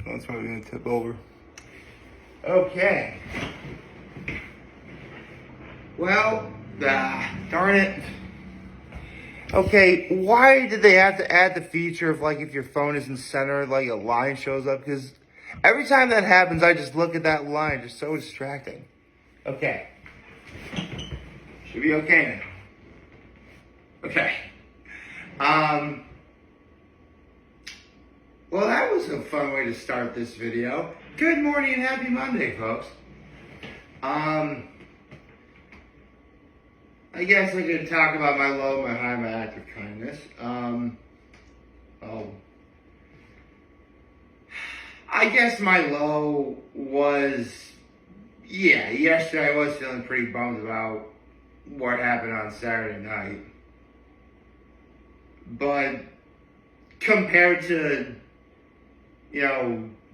That's probably gonna tip over. Okay. Well, darn it. Okay, why did they have to add the feature of, like, if your phone isn't centered, like, a line shows up? Because every time that happens, I just look at that line. It's so distracting. Okay. Should be okay now. Okay. Well, that was a fun way to start this video. Good morning and happy Monday, folks. I guess I could talk about my low, my high, my act of kindness. I guess my low was, yesterday I was feeling pretty bummed about what happened on Saturday night. But compared to,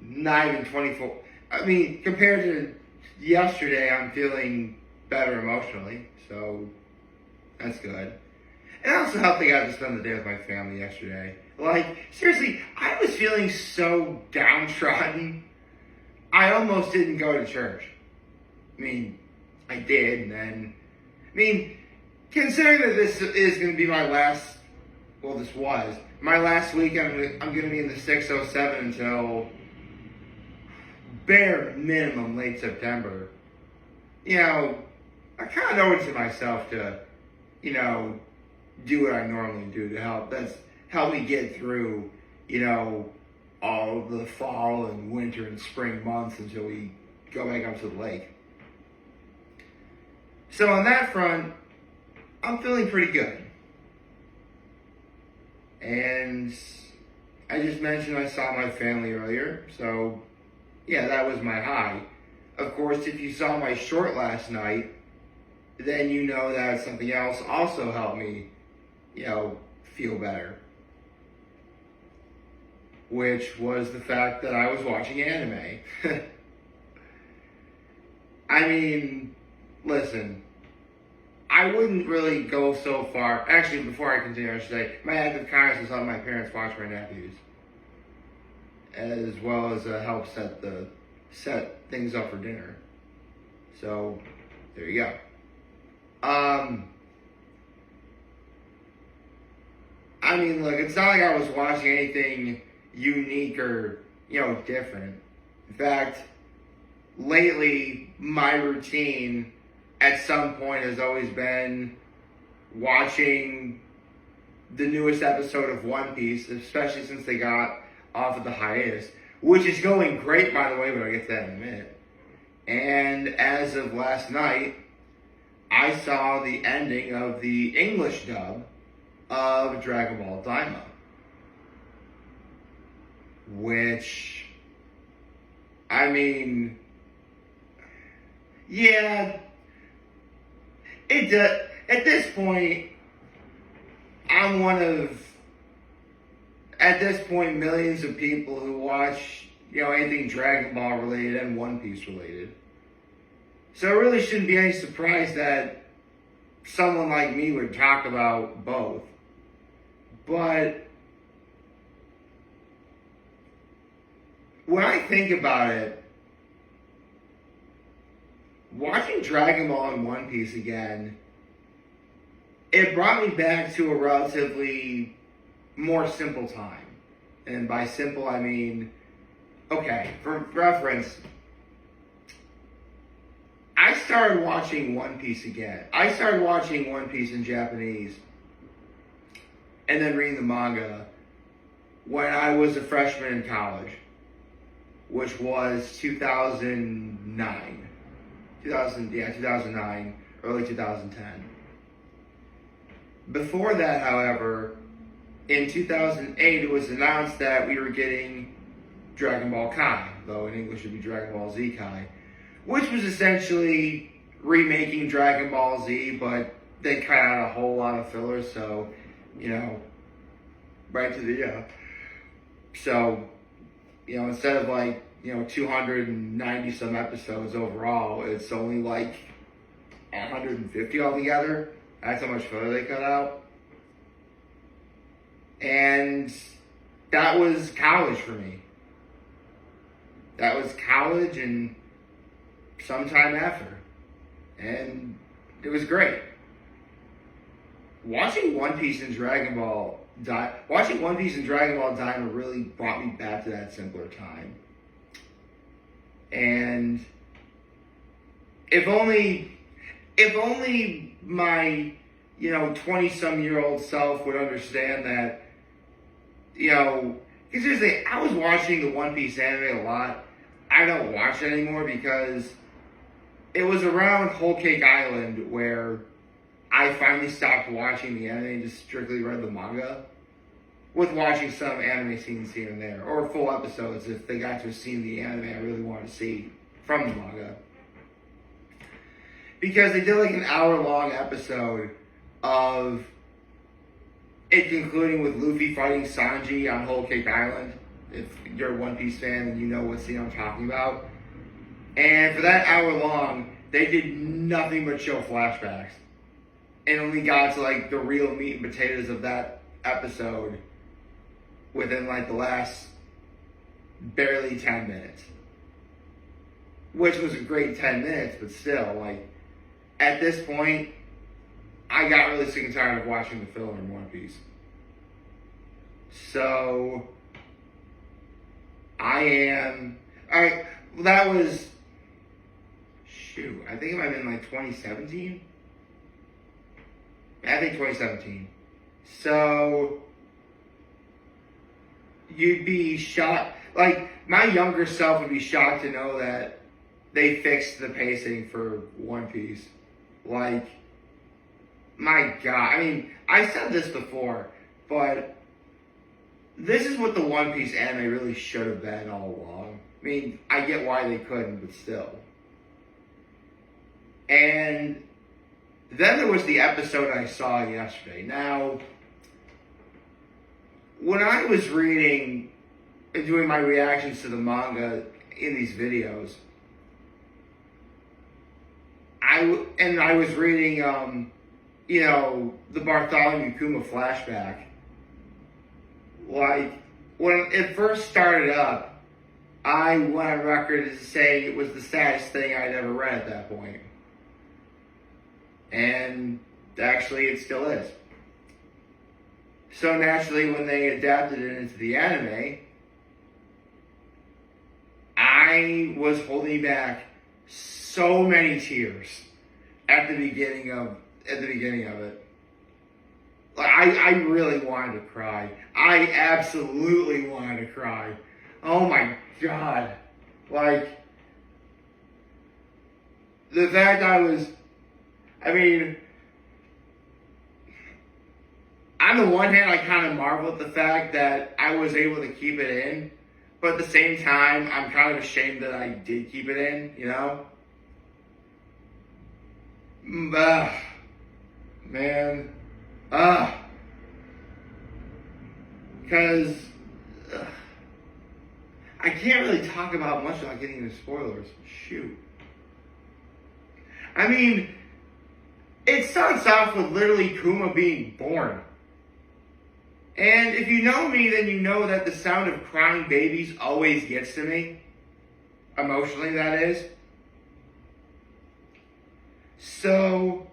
not even 24, compared to yesterday, I'm feeling better emotionally, so that's good. And I also helped I got to spend the day with my family yesterday. Like, seriously, I was feeling so downtrodden, I almost didn't go to church. I did, and then, considering that this is going to be my last, this was, my last week, I'm going to be in the 607 until bare minimum late September. I kind of owe it to myself to, do what I normally do to help me get through, all the fall and winter and spring months until we go back up to the lake. So on that front, I'm feeling pretty good. And I just mentioned I saw my family earlier, so yeah, that was my high. Of course, if you saw my short last night, then you know that something else also helped me, feel better. Which was the fact that I was watching anime. Listen, I wouldn't really go so far. Actually, before I continue, I should say, my act of kindness is letting my parents watch my nephews. As well as help set things up for dinner. So, there you go. Look, it's not like I was watching anything unique or, different. In fact, lately, my routine at some point has always been watching the newest episode of One Piece, especially since they got off of the hiatus, which is going great, by the way, but I'll get to that in a minute. And as of last night, I saw the ending of the English dub of Dragon Ball Daima, which, it does. At this point, I'm one of, millions of people who watch, anything Dragon Ball related and One Piece related. So it really shouldn't be any surprise that someone like me would talk about both. But when I think about it, watching Dragon Ball and One Piece again, it brought me back to a relatively more simple time. And by simple, I mean, okay, for reference, I started watching One Piece again. I started watching One Piece in Japanese and then reading the manga when I was a freshman in college, which was 2009. 2009, early 2010. Before that, however, in 2008, it was announced that we were getting Dragon Ball Kai, though in English it would be Dragon Ball Z Kai, which was essentially remaking Dragon Ball Z, but they cut out a whole lot of fillers, so, right to the, instead of 290 some episodes overall, it's only 150 altogether. That's how much filler they cut out. And that was college for me. That was college and sometime after. And it was great. Watching One Piece and Dragon Ball Daima really brought me back to that simpler time. And if only my, 20-some-year-old self would understand that, because seriously, I was watching the One Piece anime a lot. I don't watch it anymore because it was around Whole Cake Island where I finally stopped watching the anime and just strictly read the manga, with watching some anime scenes here and there, or full episodes if they got to see the anime I really wanted to see from the manga. Because they did like an hour-long episode of it concluding with Luffy fighting Sanji on Whole Cake Island. If you're a One Piece fan and you know what scene I'm talking about. And for that hour long, they did nothing but show flashbacks. And only got to like the real meat and potatoes of that episode within like the last barely 10 minutes. Which was a great 10 minutes, but still, like, at this point, I got really sick and tired of watching the filler in One Piece. So, that was, I think it might have been like 2017? I think 2017. So, you'd be shocked, like, my younger self would be shocked to know that they fixed the pacing for One Piece. Like, my God. I mean, I said this before, but this is what the One Piece anime really should have been all along. I mean, I get why they couldn't, but still. And then there was the episode I saw yesterday. Now, when I was reading and doing my reactions to the manga in these videos, I was reading, the Bartholomew Kuma flashback. Like, when it first started up, I went on record as saying it was the saddest thing I'd ever read at that point. And actually, it still is. So naturally, when they adapted it into the anime, I was holding back so many tears at the beginning of it. Like, I really wanted to cry. I absolutely wanted to cry. Oh my God. Like, the fact on the one hand, I kind of marvel at the fact that I was able to keep it in, but at the same time, I'm kind of ashamed that I did keep it in, Man. Because I can't really talk about much without getting into spoilers. Shoot. I mean, it starts off with literally Kuma being born. And if you know me, then you know that the sound of crying babies always gets to me. Emotionally, that is. So,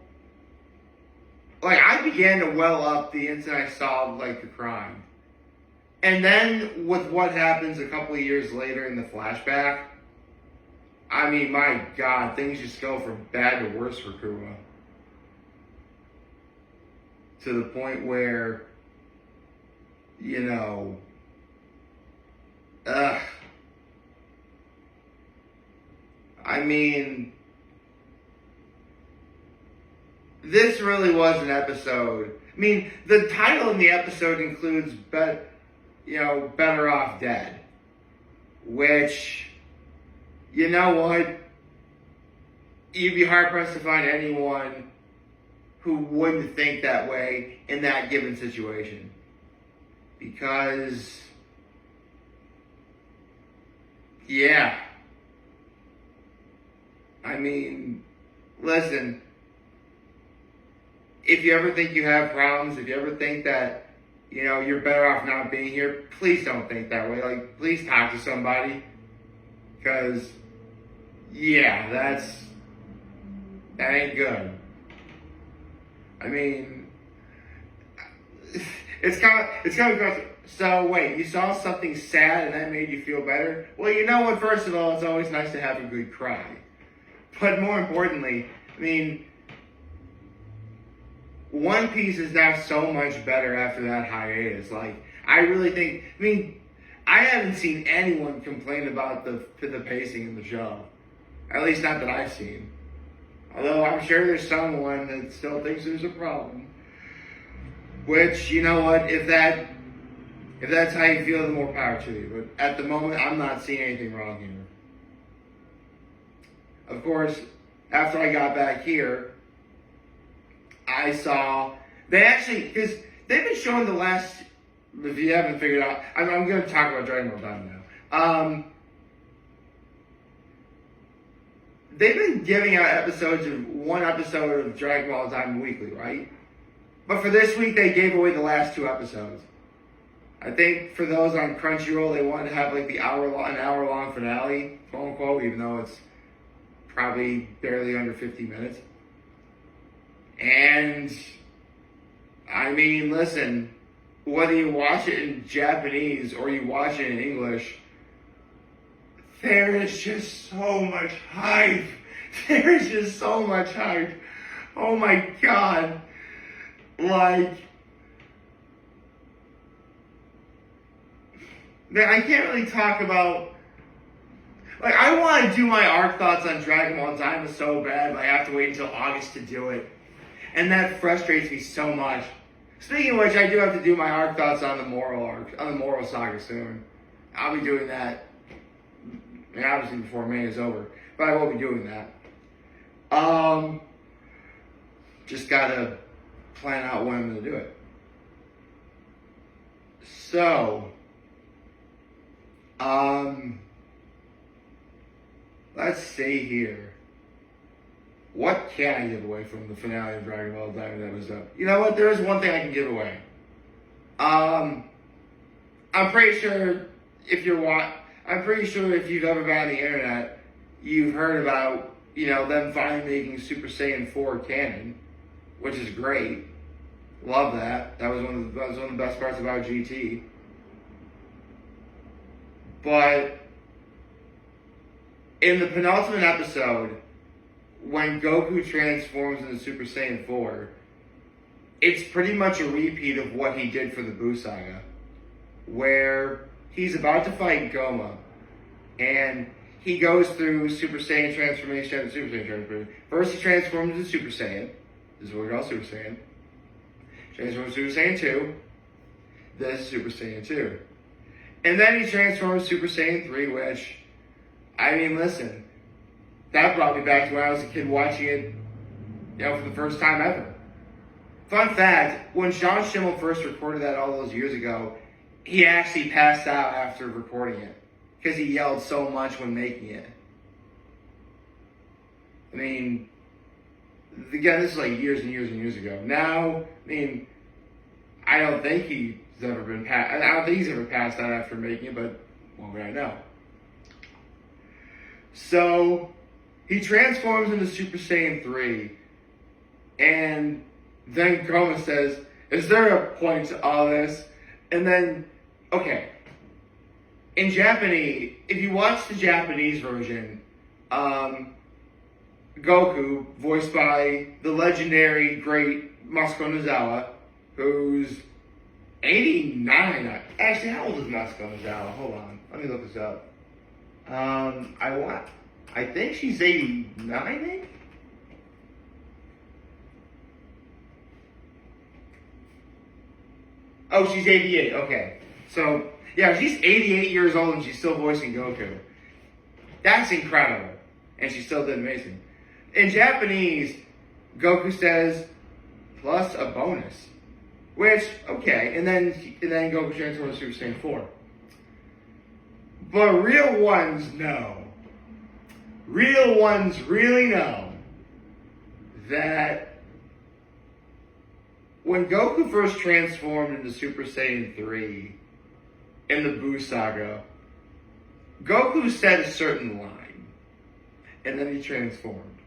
like, I began to well up the instant I saw, like, the crying. And then, with what happens a couple of years later in the flashback, I mean, my God, things just go from bad to worse for Kuma. To the point where, I mean, this really was an episode. I mean, the title in the episode includes Better Off Dead. Which, you know what? You'd be hard-pressed to find anyone who wouldn't think that way in that given situation. Because, yeah. I mean, listen, if you ever think you have problems, if you ever think that, you're better off not being here. Please don't think that way. Like, please talk to somebody. Because, yeah, that ain't good. I mean, it's kind of gross. So wait, you saw something sad and that made you feel better? Well, you know what? First of all, it's always nice to have a good cry. But more importantly, I mean, One Piece is now so much better after that hiatus. Like, I really think. I mean, I haven't seen anyone complain about the pacing in the show. At least not that I've seen. Although I'm sure there's someone that still thinks there's a problem. Which, you know what, if that's how you feel, the more power to you. But at the moment, I'm not seeing anything wrong here. Of course, after I got back here, I saw, because they've been showing the last, if you haven't figured out, I'm going to talk about Dragon Ball Daima now. They've been giving out episodes of one episode of Dragon Ball Daima weekly, right? But for this week, they gave away the last 2 episodes. I think for those on Crunchyroll, they wanted to have like an hour long finale, quote unquote, even though it's probably barely under 50 minutes. And I mean, listen, whether you watch it in Japanese or you watch it in English, there is just so much hype. There is just so much hype. Oh my God. Like, man, I can't really talk about, like, I want to do my arc thoughts on Dragon Ball Daima so bad, but I have to wait until August to do it. And that frustrates me so much. Speaking of which, I do have to do my arc thoughts on the Moral Saga soon. I'll be doing that, and obviously before May is over, but I will be doing that. Just gotta plan out when I'm gonna do it. So, let's see here. What can I give away from the finale of Dragon Ball Daima that was up? You know what? There is one thing I can give away. I'm pretty sure if you've ever been on the internet, you've heard about, them finally making Super Saiyan 4 canon, which is great. Love that. That was one of the best parts about GT. But in the penultimate episode, when Goku transforms into Super Saiyan 4, it's pretty much a repeat of what he did for the Buu Saga, where he's about to fight Goma, and he goes through Super Saiyan transformation and Super Saiyan transformation. First he transforms into Super Saiyan. This is what we call Super Saiyan. Transforms to Super Saiyan 2. This is Super Saiyan 2. And then he transforms Super Saiyan 3, which, I mean, listen, that brought me back to when I was a kid watching it, for the first time ever. Fun fact, when Sean Schimmel first recorded that all those years ago, he actually passed out after recording it because he yelled so much when making it. I mean, again, this is like years and years and years ago. Now, I mean, I don't think he's ever passed out after making it, but what would I know? So, he transforms into Super Saiyan 3, and then Goma says, "Is there a point to all this?" And then, okay, in Japanese, if you watch the Japanese version, Goku, voiced by the legendary great Masuko Nozawa, who's 89. Actually, how old is Masuko Nozawa? Hold on, let me look this up. I think she's 89, I think? Oh, she's 88, okay. So, yeah, she's 88 years old and she's still voicing Goku. That's incredible. And she still did amazing. In Japanese, Goku says, plus a bonus. Which, okay, and then Goku transforms to Super Saiyan 4. But real ones know. Real ones really know that when Goku first transformed into Super Saiyan 3 in the Buu saga, Goku said a certain line, and then he transformed.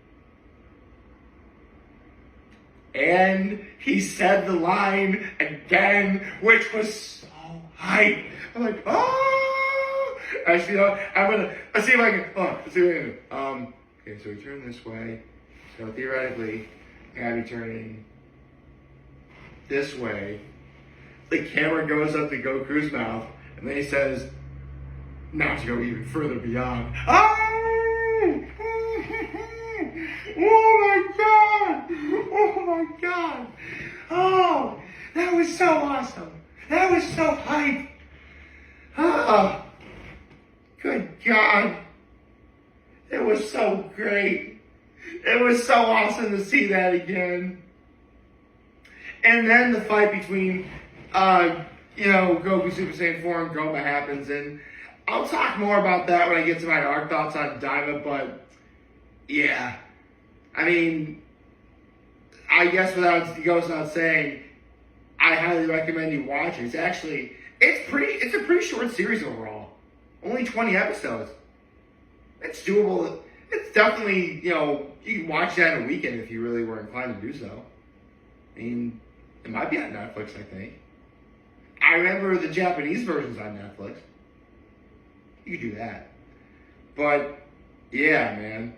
And he said the line again, which was so hype. I'm like, oh! Actually, you know, let's see if I can, let's see if I can, okay, so we turn this way. So theoretically, I gotta be turning this way. The camera goes up to Goku's mouth, and then he says, now to go even further beyond. Oh! Oh my God! Oh my God! Oh, that was so awesome. That was so hype. Oh, good God. It was so great. It was so awesome to see that again. And then the fight between, Goku Super Saiyan 4 and Goma happens, and I'll talk more about that when I get to my arc thoughts on Daima, but yeah. I mean, I guess it goes without saying, I highly recommend you watch it. It's a pretty short series overall. Only 20 episodes. It's doable. It's definitely, you can watch that in a weekend if you really were inclined to do so. I mean, it might be on Netflix, I think. I remember the Japanese version's on Netflix. You could do that. But, yeah, man.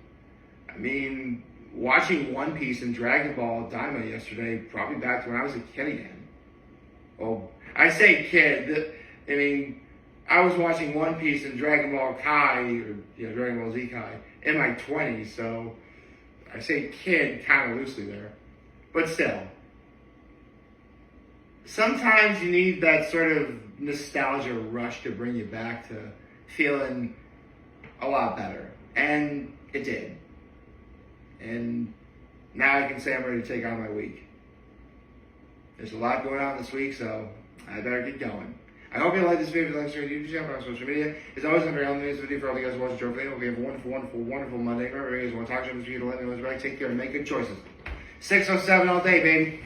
I mean, watching One Piece and Dragon Ball Daima yesterday, probably back to when I was a kid again. Well, I say kid. I mean, I was watching One Piece and Dragon Ball Kai, or Dragon Ball Z Kai, in my 20s, so I say kid kind of loosely there. But still, sometimes you need that sort of nostalgia rush to bring you back to feeling a lot better. And it did. And now I can say I'm ready to take on my week. There's a lot going on this week, so I better get going. I hope you like this video. If you like this YouTube channel, on social media. As always, I'm very on this video for all you guys watching the show. Hope you have a wonderful, wonderful, wonderful Monday. Remember, you guys want to talk to this video, let me know what's right. Take care and make good choices. 607 all day, baby.